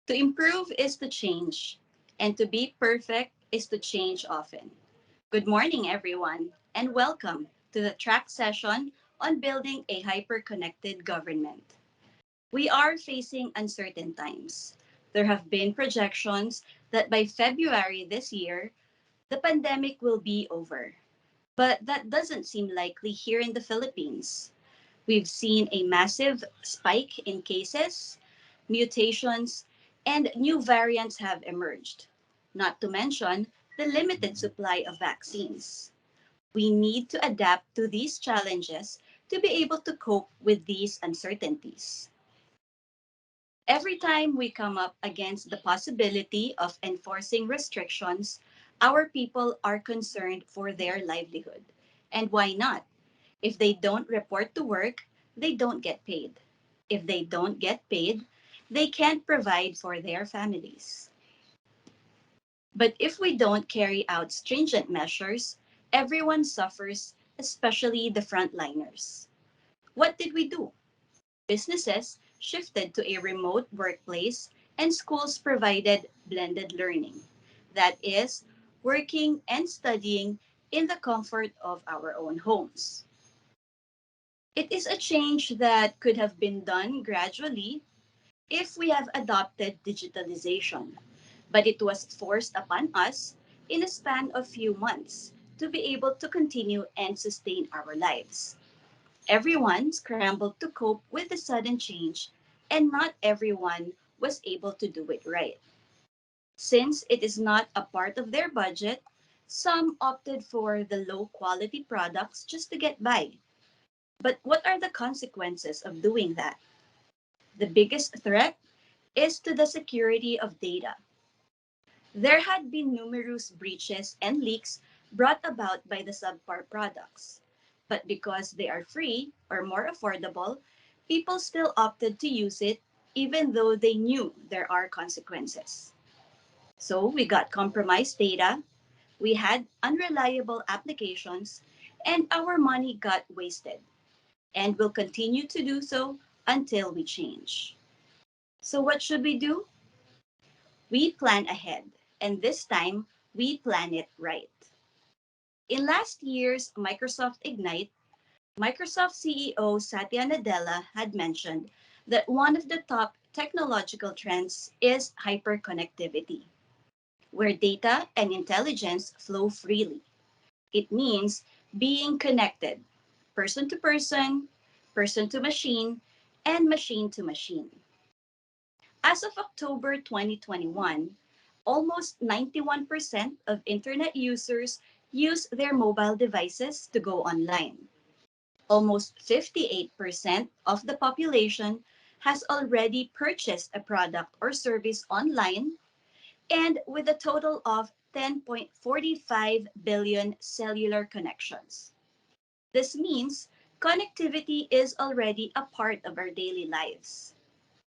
To improve is to change, and to be perfect is to change often. Good morning, everyone, and welcome to the track session on building a hyper-connected government. We are facing uncertain times. There have been projections that by February this year, the pandemic will be over. But that doesn't seem likely here in the Philippines. We've seen a massive spike in cases, mutations, and new variants have emerged, not to mention the limited supply of vaccines. We need to adapt to these challenges to be able to cope with these uncertainties. Every time we come up against the possibility of enforcing restrictions, our people are concerned for their livelihood. And why not? If they don't report to work, they don't get paid. If they don't get paid, they can't provide for their families. But if we don't carry out stringent measures, everyone suffers, especially the frontliners. What did we do? Businesses shifted to a remote workplace and schools provided blended learning. That is, working and studying in the comfort of our own homes. It is a change that could have been done gradually if we have adopted digitalization, but it was forced upon us in a span of few months to be able to continue and sustain our lives. Everyone scrambled to cope with the sudden change, and not everyone was able to do it right. Since it is not a part of their budget, some opted for the low quality products just to get by. But what are the consequences of doing that? The biggest threat is to the security of data. There had been numerous breaches and leaks brought about by the subpar products. But because they are free or more affordable, people still opted to use it even though they knew there are consequences. So we got compromised data, we had unreliable applications, and our money got wasted and will continue to do so until we change. So, what should we do? We plan ahead, and this time we plan it right. In last year's Microsoft Ignite, Microsoft CEO Satya Nadella had mentioned that one of the top technological trends is hyperconnectivity, where data and intelligence flow freely. It means being connected, person to machine, and machine to machine. As of October 2021, almost 91% of internet users use their mobile devices to go online. Almost 58% of the population has already purchased a product or service online, and with a total of 10.45 billion cellular connections. This means connectivity is already a part of our daily lives,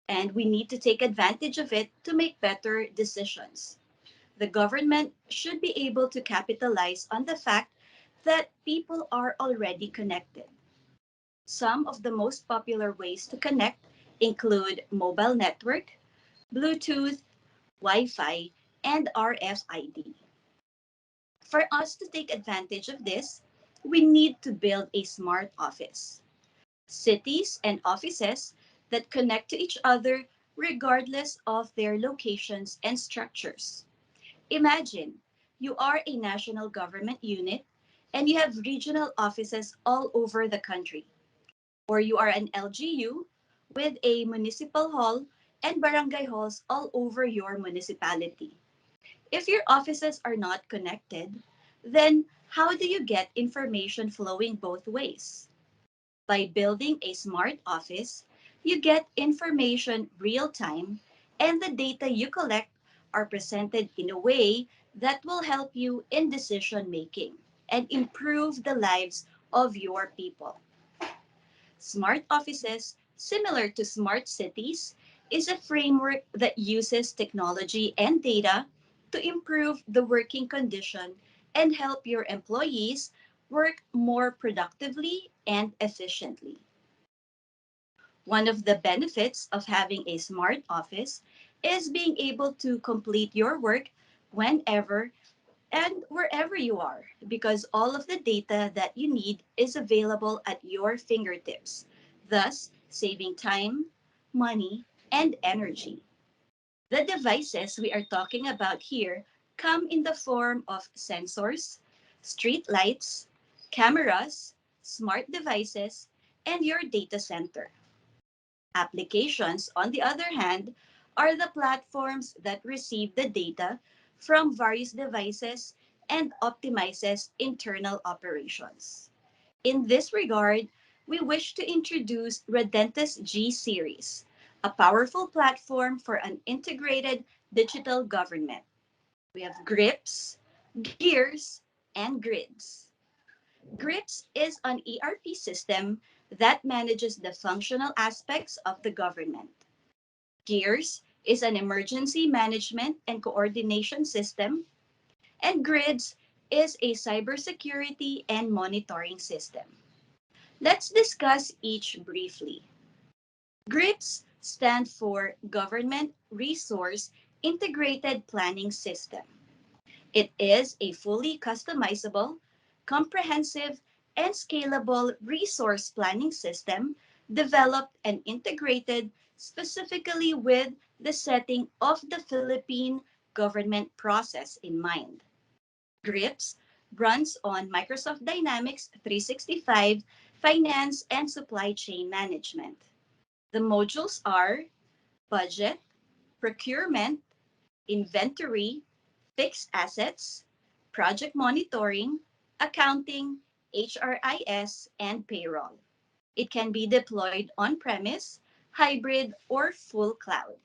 and we need to take advantage of it to make better decisions. The government should be able to capitalize on the fact that people are already connected. Some of the most popular ways to connect include mobile network, Bluetooth, Wi Fi, and RFID. For us to take advantage of this, we need to build a smart office. Cities and offices that connect to each other regardless of their locations and structures. Imagine you are a national government unit and you have regional offices all over the country, or you are an LGU with a municipal hall and barangay halls all over your municipality. If your offices are not connected, then how do you get information flowing both ways? By building a smart office, you get information real time, and the data you collect are presented in a way that will help you in decision making and improve the lives of your people. Smart offices, similar to smart cities, is a framework that uses technology and data to improve the working condition and help your employees work more productively and efficiently. One of the benefits of having a smart office is being able to complete your work whenever and wherever you are, because all of the data that you need is available at your fingertips, thus saving time, money, and energy. The devices we are talking about here come in the form of sensors, street lights, cameras, smart devices, and your data center. Applications, on the other hand, are the platforms that receive the data from various devices and optimizes internal operations. In this regard, we wish to introduce Rodentis G series, a powerful platform for an integrated digital government. We have grips, gears, and grids. GRIPS is an ERP system that manages the functional aspects of the government. GEARS is an emergency management and coordination system, and GRIDS is a cybersecurity and monitoring system. Let's discuss each briefly. GRIPS stand for Government Resource Integrated Planning System. It is a fully customizable, comprehensive, and scalable resource planning system developed and integrated specifically with the setting of the Philippine government process in mind. GRIPS runs on Microsoft Dynamics 365 Finance and Supply Chain Management. The modules are budget, procurement, inventory, fixed assets, project monitoring, accounting, HRIS, and payroll. It can be deployed on premise, hybrid, or full cloud.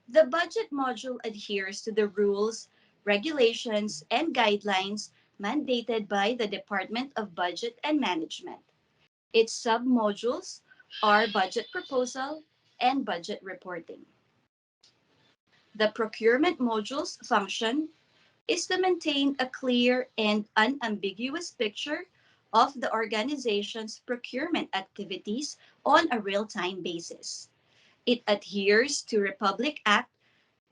The budget module adheres to the rules, regulations, and guidelines mandated by the Department of Budget and Management. Its submodules are budget proposal and budget reporting. The procurement module's function is to maintain a clear and unambiguous picture of the organization's procurement activities on a real time basis. It adheres to Republic Act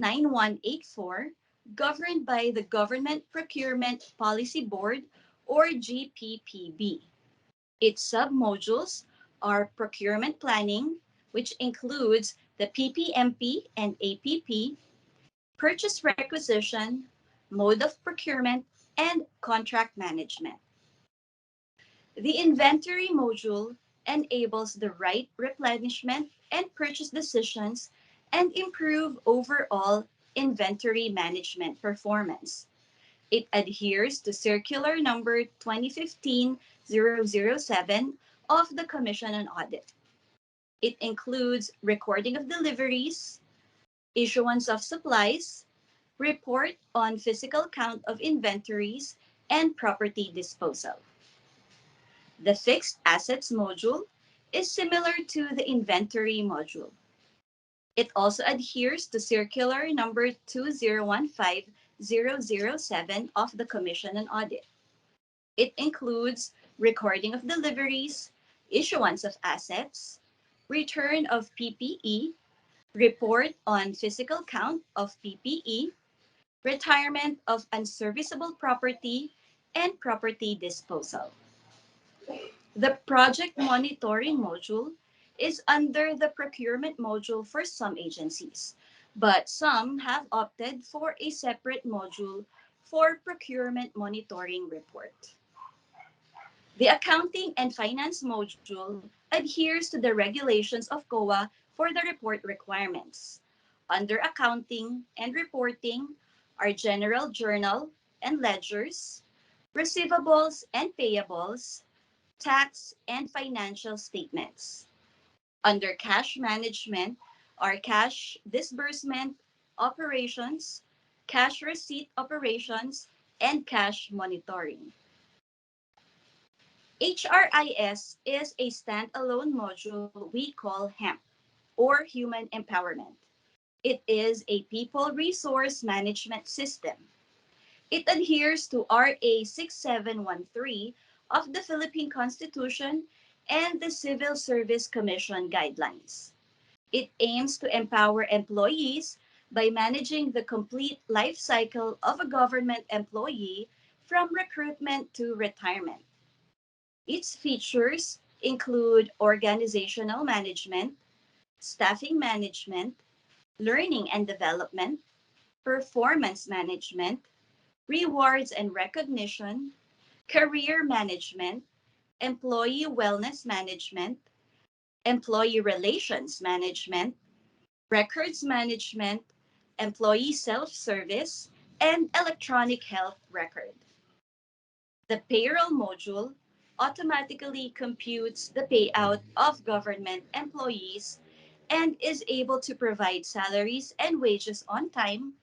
9184, governed by the Government Procurement Policy Board or GPPB. Its submodules are procurement planning, which includes the PPMP and APP, purchase requisition, mode of procurement, and contract management. The inventory module enables the right replenishment and purchase decisions and improve overall inventory management performance. It adheres to Circular Number 2015-007 of the Commission on Audit. It includes recording of deliveries, issuance of supplies, report on physical count of inventories, and property disposal. The fixed assets module is similar to the inventory module. It also adheres to Circular Number 2015-007 of the Commission on Audit. It includes recording of deliveries, issuance of assets, return of PPE, report on physical count of PPE, retirement of unserviceable property, and property disposal. The project monitoring module is under the procurement module for some agencies, but some have opted for a separate module for procurement monitoring report. The accounting and finance module adheres to the regulations of COA for the report requirements. Under accounting and reporting are general journal and ledgers, receivables and payables, tax, and financial statements. Under cash management are cash disbursement operations, cash receipt operations, and cash monitoring. HRIS is a standalone module we call HEMP, or Human Empowerment. It is a people resource management system. It adheres to RA 6713 of the Philippine Constitution and the Civil Service Commission guidelines. It aims to empower employees by managing the complete life cycle of a government employee from recruitment to retirement. Its features include organizational management, staffing management, learning and development, performance management, rewards and recognition, career management, employee wellness management, employee relations management, records management, employee self service, and electronic health record. The payroll module automatically computes the payout of government employees and is able to provide salaries and wages on time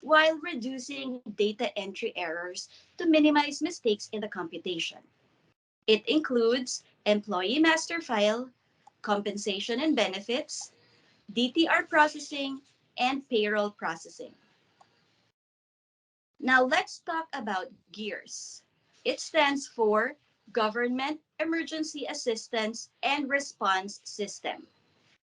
while reducing data entry errors to minimize mistakes in the computation. It includes employee master file, compensation and benefits, DTR processing, and payroll processing. Now let's talk about GEARS. It stands for Government Emergency Assistance and Response System.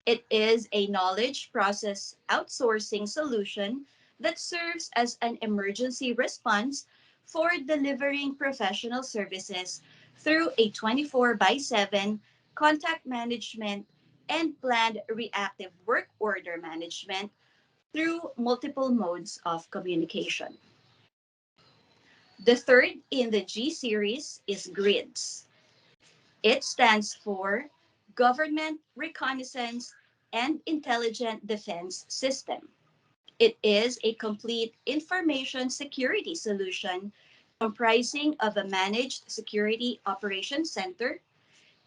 It is a knowledge process outsourcing solution that serves as an emergency response for delivering professional services through a 24 by 7 contact management and planned reactive work order management through multiple modes of communication. The third in the G series is GRIDS. It stands for Government Reconnaissance and Intelligent Defense System. It is a complete information security solution comprising of a managed security operations center,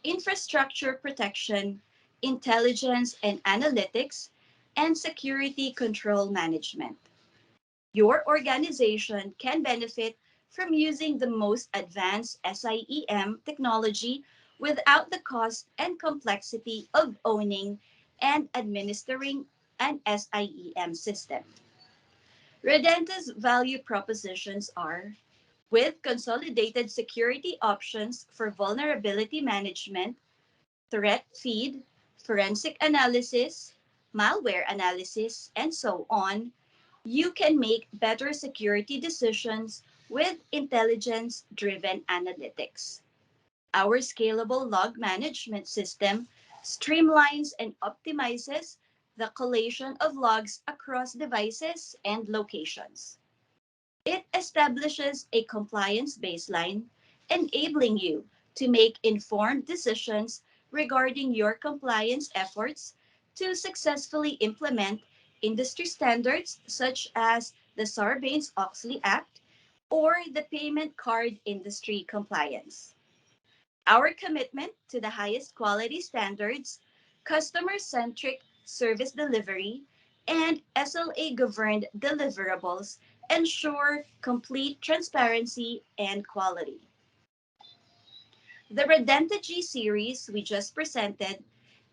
infrastructure protection, intelligence and analytics, and security control management. Your organization can benefit from using the most advanced SIEM technology without the cost and complexity of owning and administering an SIEM system. Redenta's value propositions are with consolidated security options for vulnerability management, threat feed, forensic analysis, malware analysis, and so on, you can make better security decisions with intelligence driven analytics. Our scalable log management system streamlines and optimizes the collation of logs across devices and locations. It establishes a compliance baseline, enabling you to make informed decisions regarding your compliance efforts to successfully implement industry standards such as the Sarbanes-Oxley Act or the payment card industry compliance. Our commitment to the highest quality standards, customer centric service delivery, and SLA governed deliverables ensure complete transparency and quality. The Radenta G series we just presented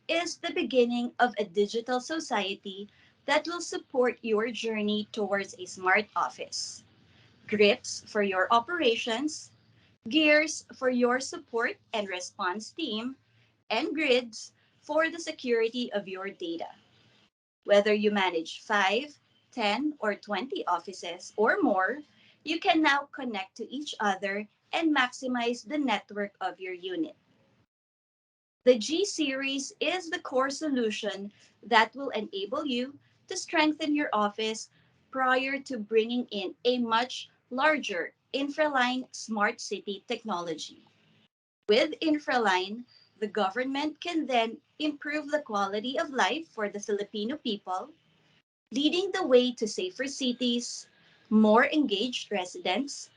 is the beginning of a digital society that will support your journey towards a smart office. Grips for your operations, gears for your support and response team, and grids for the security of your data. Whether you manage 5, 10, or 20 offices or more, you can now connect to each other and maximize the network of your unit. The G series is the core solution that will enable you to strengthen your office prior to bringing in a much larger infraline smart city technology. With Infraline, the government can then improve the quality of life for the Filipino people, leading the way to safer cities, more engaged residents,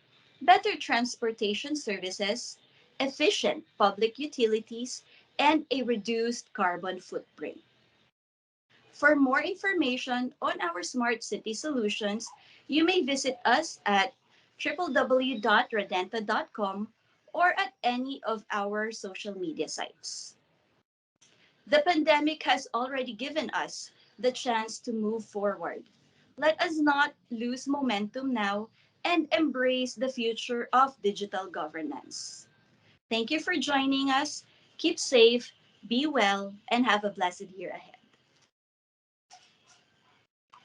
better transportation services, efficient public utilities, and a reduced carbon footprint. For more information on our smart city solutions, you may visit us at www.radenta.com or at any of our social media sites. The pandemic has already given us the chance to move forward. Let us not lose momentum now and embrace the future of digital governance. Thank you for joining us Keep safe, be well, and have a blessed year ahead.